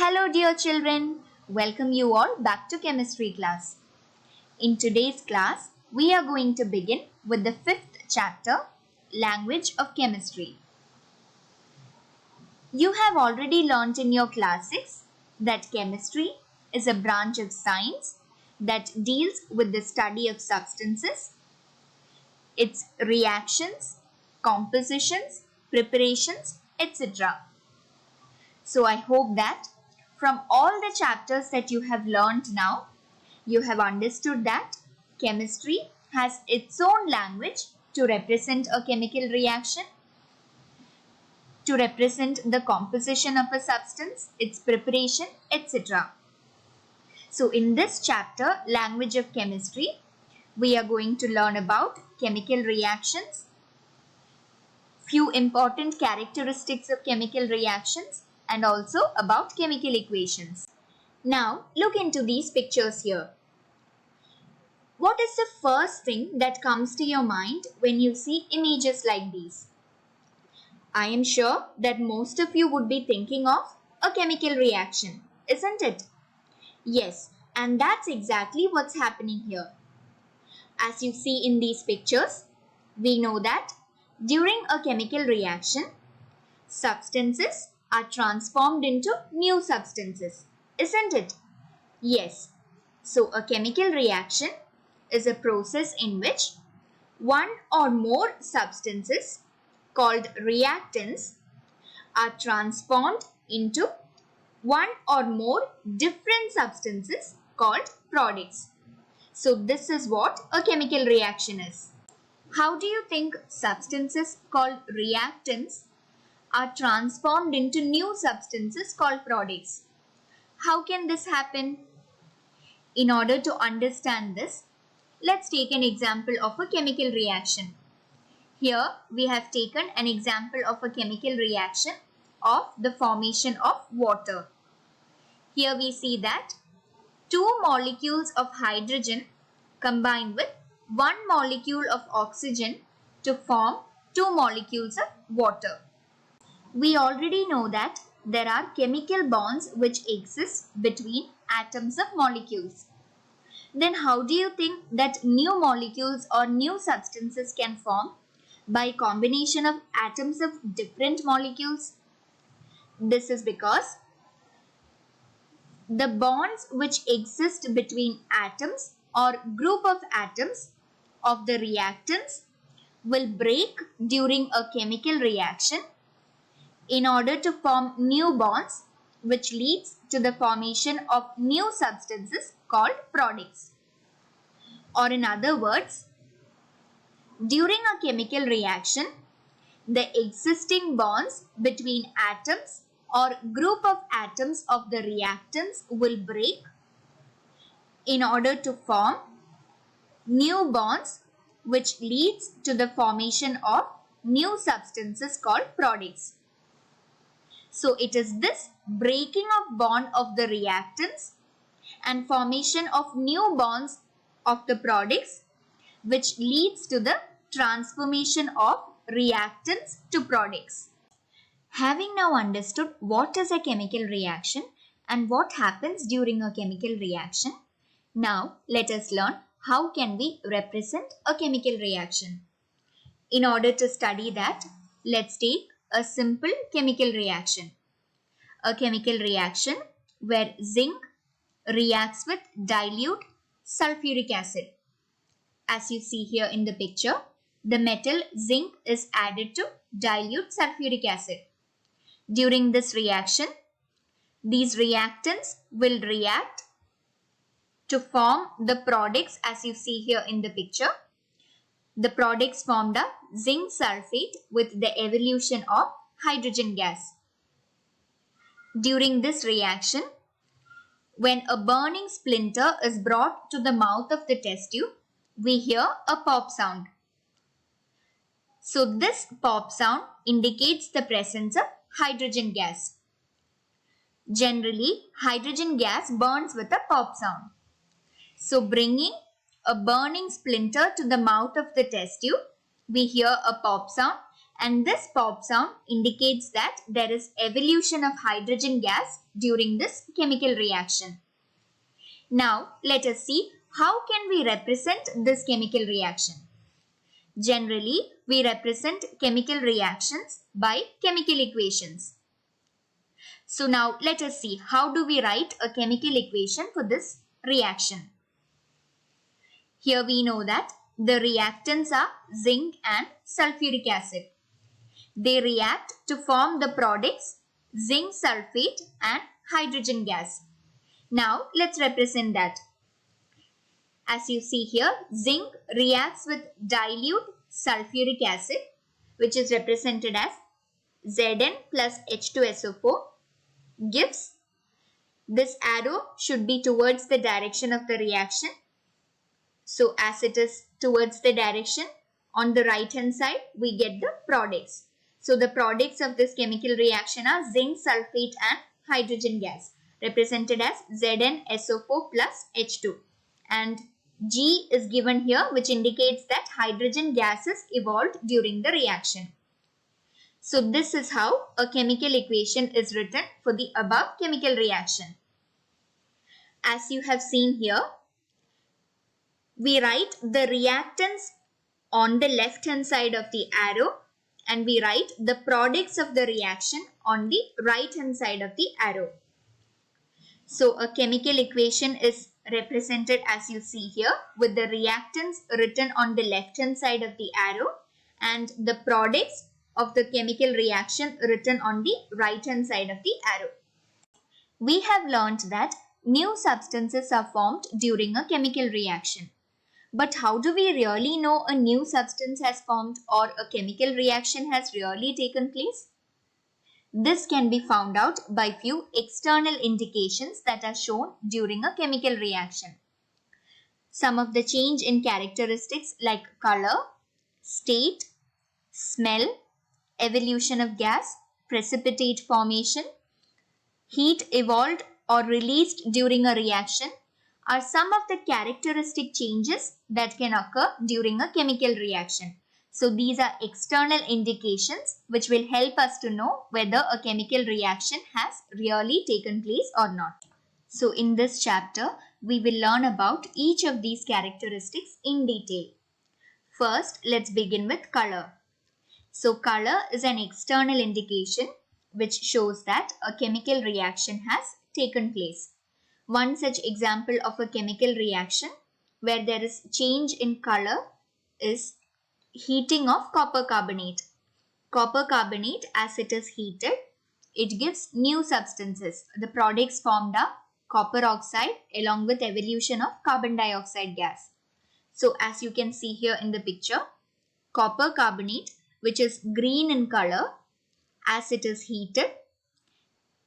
Hello dear children, welcome you all back to chemistry class. In today's class, we are going to begin with the 5th chapter, Language of Chemistry. You have already learnt in your class 6 that chemistry is a branch of science that deals with the study of substances, its reactions, compositions, preparations, etc. So I hope that from all the chapters that you have learned now, you have understood that chemistry has its own language to represent a chemical reaction, to represent the composition of a substance, its preparation, etc. So in this chapter, Language of Chemistry, we are going to learn about chemical reactions, few important characteristics of chemical reactions, and also about chemical equations. Now look into these pictures here. What is the first thing that comes to your mind when you see images like these? I am sure that most of you would be thinking of a chemical reaction, isn't it? Yes, and that's exactly what's happening here. As you see in these pictures, we know that during a chemical reaction, substances are transformed into new substances, isn't it? Yes. So a chemical reaction is a process in which one or more substances called reactants are transformed into one or more different substances called products. So this is what a chemical reaction is. How do you think substances called reactants are transformed into new substances called products? How can this happen? In order to understand this, let's take an example of a chemical reaction. Here we have taken an example of a chemical reaction of the formation of water. Here we see that two molecules of hydrogen combine with one molecule of oxygen to form two molecules of water. We already know that there are chemical bonds which exist between atoms of molecules. Then how do you think that new molecules or new substances can form by combination of atoms of different molecules? This is because the bonds which exist between atoms or group of atoms of the reactants will break during a chemical reaction in order to form new bonds which leads to the formation of new substances called products. Or in other words, during a chemical reaction, the existing bonds between atoms or group of atoms of the reactants will break in order to form new bonds which leads to the formation of new substances called products. So it is this breaking of bond of the reactants and formation of new bonds of the products which leads to the transformation of reactants to products. Having now understood what is a chemical reaction and what happens during a chemical reaction, now let us learn how can we represent a chemical reaction. In order to study that, let's take a simple chemical reaction. A chemical reaction where zinc reacts with dilute sulfuric acid. As you see here in the picture, the metal zinc is added to dilute sulfuric acid. During this reaction, these reactants will react to form the products as you see here in the picture. The products formed are zinc sulfate with the evolution of hydrogen gas. During this reaction, when a burning splinter is brought to the mouth of the test tube, we hear a pop sound. So this pop sound indicates the presence of hydrogen gas. Generally, hydrogen gas burns with a pop sound. So bringing a burning splinter to the mouth of the test tube, we hear a pop sound and this pop sound indicates that there is evolution of hydrogen gas during this chemical reaction. Now let us see how can we represent this chemical reaction. Generally, we represent chemical reactions by chemical equations. So now let us see how do we write a chemical equation for this reaction. Here we know that the reactants are zinc and sulfuric acid. They react to form the products zinc sulfate and hydrogen gas. Now let's represent that. As you see here, zinc reacts with dilute sulfuric acid, which is represented as Zn plus H2SO4, gives this arrow should be towards the direction of the reaction. So as it is towards the direction, on the right hand side we get the products. So the products of this chemical reaction are zinc sulfate and hydrogen gas, represented as ZnSO4 plus H2, and G is given here, which indicates that hydrogen gases evolved during the reaction. So this is how a chemical equation is written for the above chemical reaction. As you have seen here, we write the reactants on the left hand side of the arrow and we write the products of the reaction on the right hand side of the arrow. So a chemical equation is represented as you see here with the reactants written on the left hand side of the arrow and the products of the chemical reaction written on the right hand side of the arrow. We have learnt that new substances are formed during a chemical reaction. But how do we really know a new substance has formed or a chemical reaction has really taken place? This can be found out by few external indications that are shown during a chemical reaction. Some of the change in characteristics like color, state, smell, evolution of gas, precipitate formation, heat evolved or released during a reaction are some of the characteristic changes that can occur during a chemical reaction. So these are external indications which will help us to know whether a chemical reaction has really taken place or not. So in this chapter, we will learn about each of these characteristics in detail. First, let's begin with color. So color is an external indication which shows that a chemical reaction has taken place. One such example of a chemical reaction where there is change in color is heating of copper carbonate. Copper carbonate, as it is heated, it gives new substances. The products formed are copper oxide along with evolution of carbon dioxide gas. So as you can see here in the picture, copper carbonate, which is green in color, as it is heated,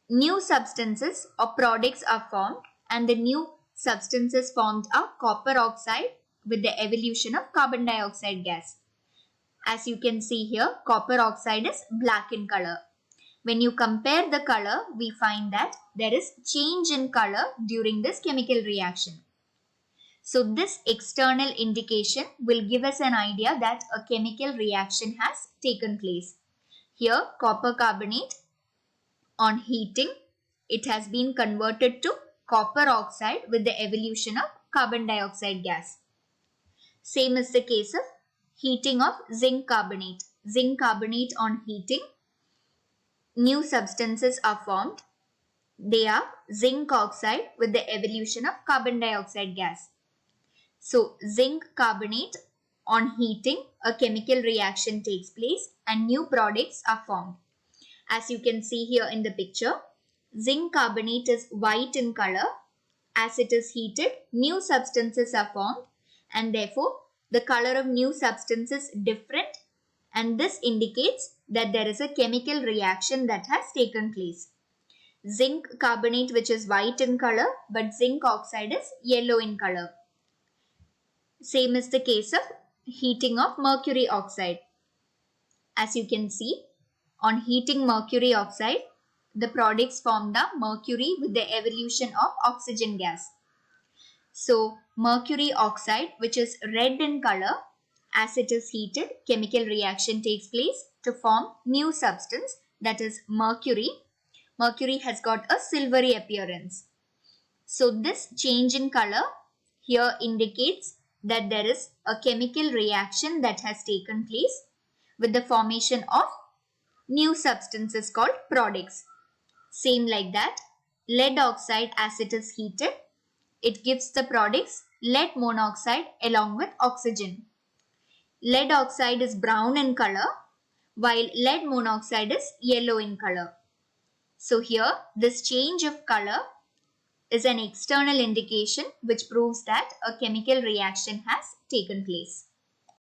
new substances or products are formed and the new substances formed are copper oxide with the evolution of carbon dioxide gas. As you can see here, copper oxide is black in color. When you compare the color, we find that there is change in color during this chemical reaction. So this external indication will give us an idea that a chemical reaction has taken place. Here, copper carbonate, on heating, it has been converted to copper oxide with the evolution of carbon dioxide gas. Same is the case of heating of zinc carbonate. Zinc carbonate on heating, new substances are formed. They are zinc oxide with the evolution of carbon dioxide gas. So zinc carbonate on heating, a chemical reaction takes place and new products are formed. As you can see here in the picture, zinc carbonate is white in color. As it is heated, new substances are formed and therefore the color of new substance is different, and this indicates that there is a chemical reaction that has taken place. Zinc carbonate, which is white in color, but zinc oxide is yellow in color. Same is the case of heating of mercury oxide. As you can see, on heating mercury oxide, the products formed are mercury with the evolution of oxygen gas. So mercury oxide, which is red in color, as it is heated, chemical reaction takes place. to form new substance, that is mercury. Mercury has got a silvery appearance. So this change in color here indicates that there is a chemical reaction that has taken place with the formation of new substances called products. Same like that, lead oxide, as it is heated, it gives the products lead monoxide along with oxygen. Lead oxide is brown in color while lead monoxide is yellow in color. So here this change of color is an external indication which proves that a chemical reaction has taken place.